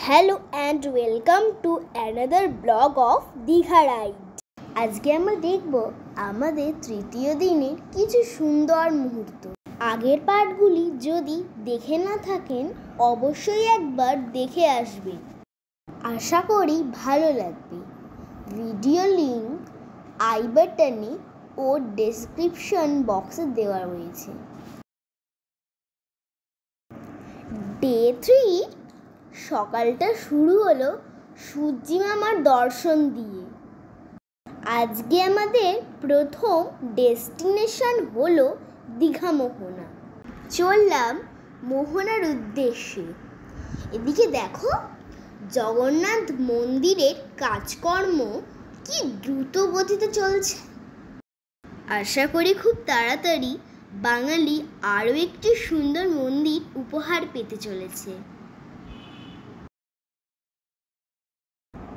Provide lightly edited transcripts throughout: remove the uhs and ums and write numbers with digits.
Hello and welcome to another blog of Digha ride. আজকে আমরা দেখব আমাদের তৃতীয় দিনের কিছু সুন্দর মুহূর্ত। আগের পার্টগুলি যদি দেখে না থাকেন অবশ্যই একবার দেখে আসবেন, আশা করি ভালো লাগবে। ভিডিও লিঙ্ক আই বাটনে ও ডেসক্রিপশন বক্সে দেওয়া রয়েছে। ডে 3 সকালটা শুরু হলো সূর্যি মামার দর্শন দিয়ে। আজকে আমাদের প্রথম ডেস্টিনেশন হলো দীঘা মোহনা। চললাম মোহনার উদ্দেশ্যে। এদিকে দেখো, জগন্নাথ মন্দিরের কাজকর্ম কি দ্রুত গতিতে চলছে। আশা করি খুব তাড়াতাড়ি বাঙালি আরও একটি সুন্দর মন্দির উপহার পেতে চলেছে।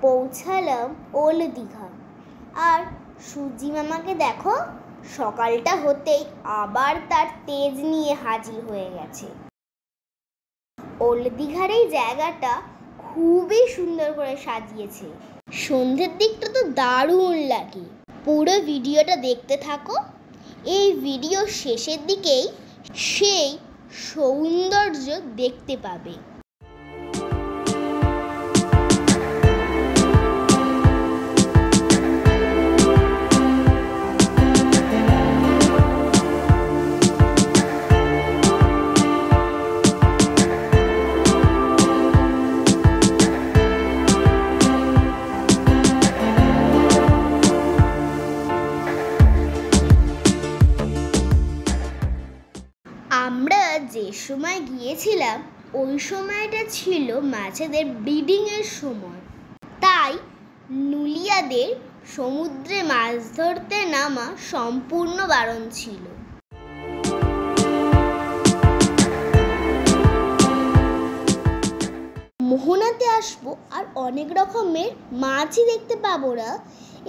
পৌঁছালাম ওল্ড দীঘা। আর সূর্যি মামাকে দেখো, সকালটা হতেই আবার তার তেজ নিয়ে হাজির হয়ে গেছে। ওল্ড দীঘার এই জায়গাটা খুবই সুন্দর করে সাজিয়েছে। সন্ধ্যের দিকটা তো দারুণ লাগে। পুরো ভিডিওটা দেখতে থাকো। এই ভিডিও শেষের দিকেই সেই সৌন্দর্য দেখতে পাবে। আমরা যে সময় গিয়েছিলাম ওই সময়টা ছিল মাছেদের ব্রিডিংয়ের সময়, তাই নুলিয়াদের সমুদ্রে মাছ ধরতে নামা সম্পূর্ণ বারণ ছিল। মোহনাতে আসবো আর অনেক রকমের মাছই দেখতে পাবো না,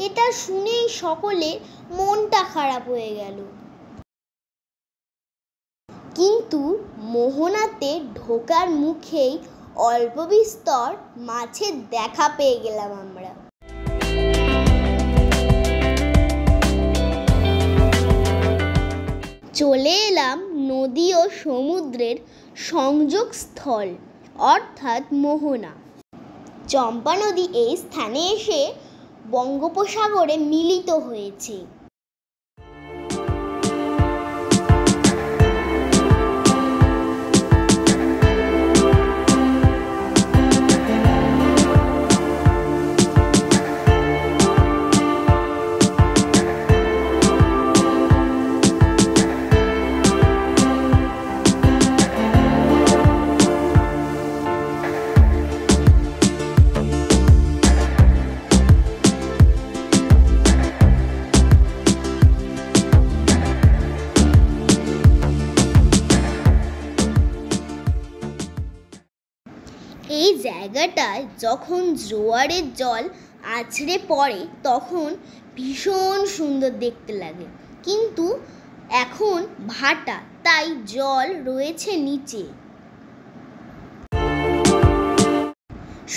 এটা শুনেই সকলের মনটা খারাপ হয়ে গেল। কিন্তু মোহনাতে ঢোকার মুখেই অল্প বিস্তর মাছের দেখা পেয়ে গেলাম আমরা। চলে এলাম নদী ও সমুদ্রের সংযোগ স্থল অর্থাৎ মোহনা। চম্পা নদী এই স্থানে এসে বঙ্গোপসাগরে মিলিত হয়েছে। এই জায়গাটায় যখন জোয়ারের জল আছড়ে পড়ে তখন ভীষণ সুন্দর দেখতে লাগে, কিন্তু এখন ভাটা, তাই জল রয়েছে নিচে।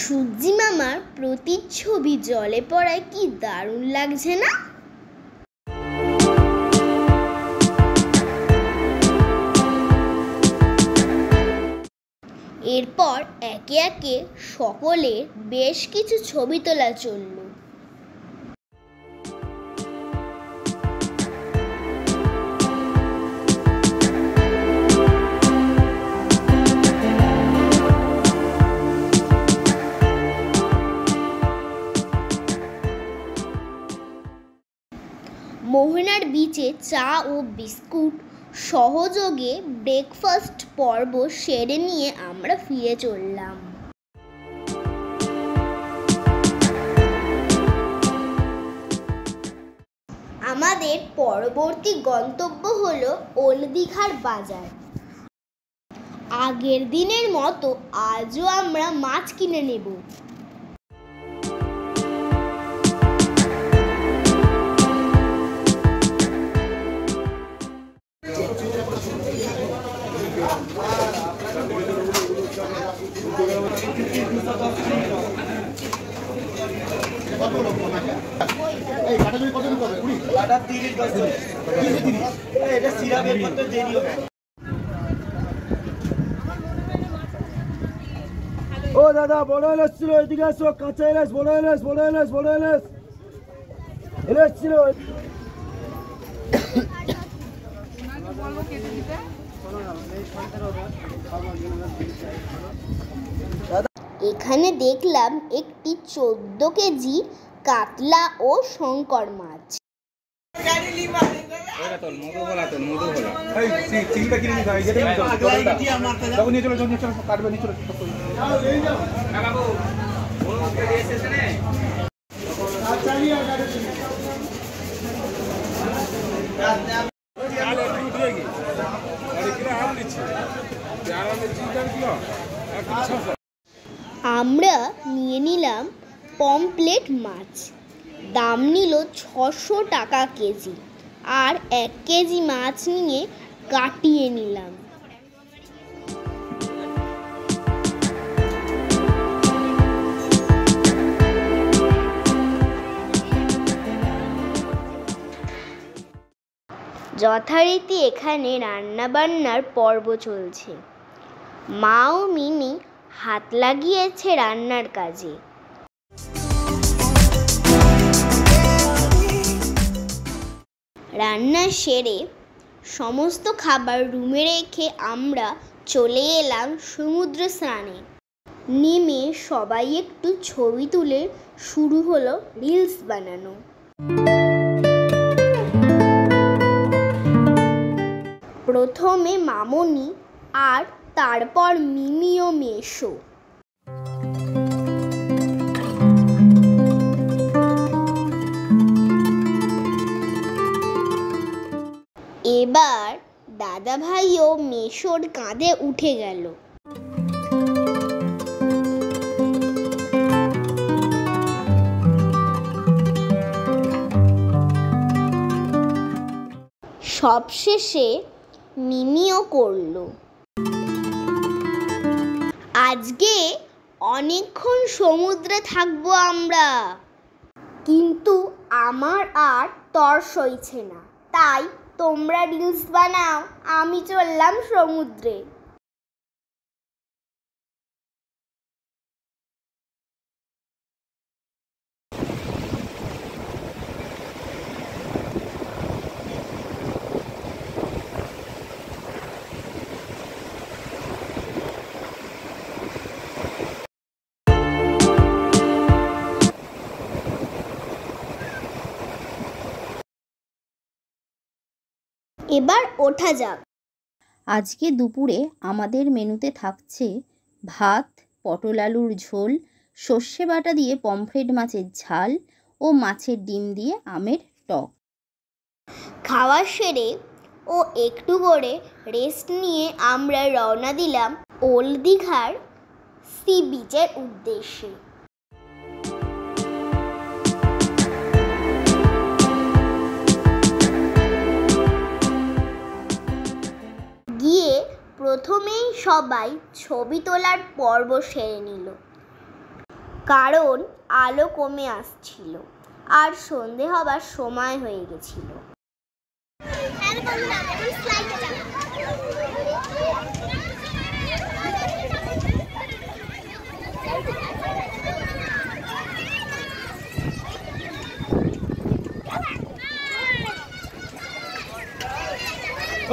সূর্যি মামার প্রতিচ্ছবি জলে পড়ায় কি দারুণ লাগছে না? এরপর একে একে সকলের বেশ কিছু ছবি তোলা চলল। মোহনার বিচে চা ও বিস্কুট সহযোগে ব্রেকফাস্ট পর্ব সেরে নিয়ে আমরা ফিরে চললাম। আমাদের পরবর্তী গন্তব্য হলো ওল্ড দীঘার বাজার। আগের দিনের মতো আজও আমরা মাছ কিনে নেব। ও দাদা, বড় ইলিশ ছিল, এদিকে আসো। কাঁচা ইলিশ, বড় ইলিশ, বড় ইলিশ, বড় ইলিশ ইলিশ ছিল। এখানে দেখলাম একটি 14 কেজি কাতলা ও শঙ্কর মাছ। আমরা নিয়ে নিলাম পমপ্লেট মাছ। দাম নিল 600 টাকা কেজি। আর 1 কেজি মাছ নিয়ে কাটিয়ে নিলাম। যথারীতি এখানে রান্নাবান্নার পর্ব চলছে। মা ও মিমি হাত লাগিয়েছে রান্নার কাজে। রান্না সেরে সমস্ত খাবার রুমে রেখে আমরা চলে এলাম সমুদ্র স্নানে। নেমে সবাই একটু ছবি তুলে শুরু হলো রিলস বানানো। প্রথমে মামনি আর তারপর মিমি ও মেশো। এবার দাদা ভাইও মেশোর কাঁধে উঠে গেল। সবশেষে মিমিও করলো। আজকে অনেকক্ষণ সমুদ্রে থাকবো আমরা, কিন্তু আমার আর তর সইছে না। তাই তোমরা রিলস বানাও, আমি চললাম সমুদ্রে। এবার ওঠা যাক। আজকে দুপুরে আমাদের মেনুতে থাকছে ভাত, পটল আলুর ঝোল, সর্ষে বাটা দিয়ে পমফ্রেট মাছের ঝাল ও মাছের ডিম দিয়ে আমের টক। খাওয়া সেরে ও একটু করে রেস্ট নিয়ে আমরা রওনা দিলাম ওল্ড দীঘার সি বিচের উদ্দেশ্যে। গিয়ে প্রথমেই সবাই ছবি তোলার পর্ব সেরে নিল, কারণ আলো কমে আসছিল আর সন্ধে হবার সময় হয়ে গেছিল।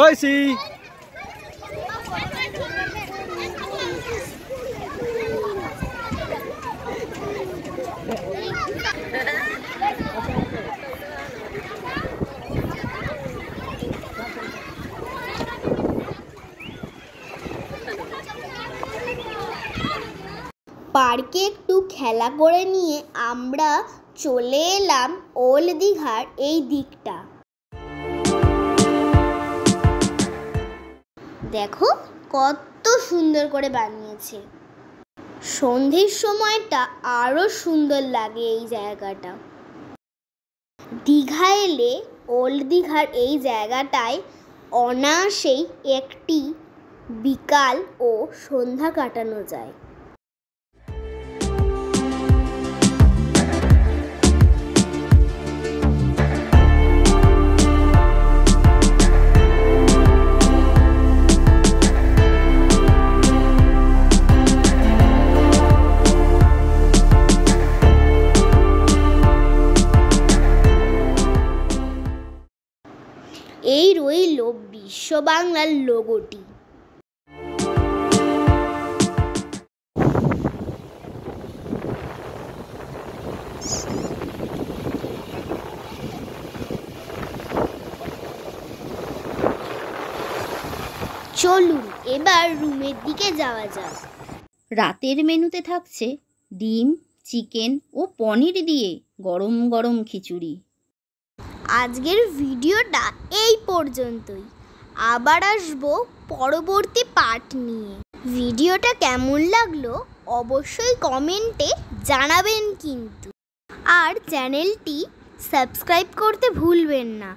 ওই সি পার্কে একটু খেলা করে নিয়ে আমরা চলে এলাম ওল্ড দীঘার এই দিকটা। দেখো কত সুন্দর করে বানিয়েছে। সন্ধ্যের সময়টা আরো সুন্দর লাগে এই জায়গাটা। দীঘা এলে ওল্ড দীঘার এই জায়গাটায় অনায়াসেই একটি বিকাল ও সন্ধ্যা কাটানো যায়। বাংলার লোগোটি। চলুন এবার রুমের দিকে যাওয়া যাক। রাতের মেনুতে থাকছে ডিম, চিকেন ও পনির দিয়ে গরম গরম খিচুড়ি। আজকের ভিডিওটা এই পর্যন্তই। আবার আসবো পরবর্তী পার্ট নিয়ে। ভিডিওটা কেমন লাগলো অবশ্যই কমেন্টে জানাবেন কিন্তু। আর চ্যানেলটি সাবস্ক্রাইব করতে ভুলবেন না।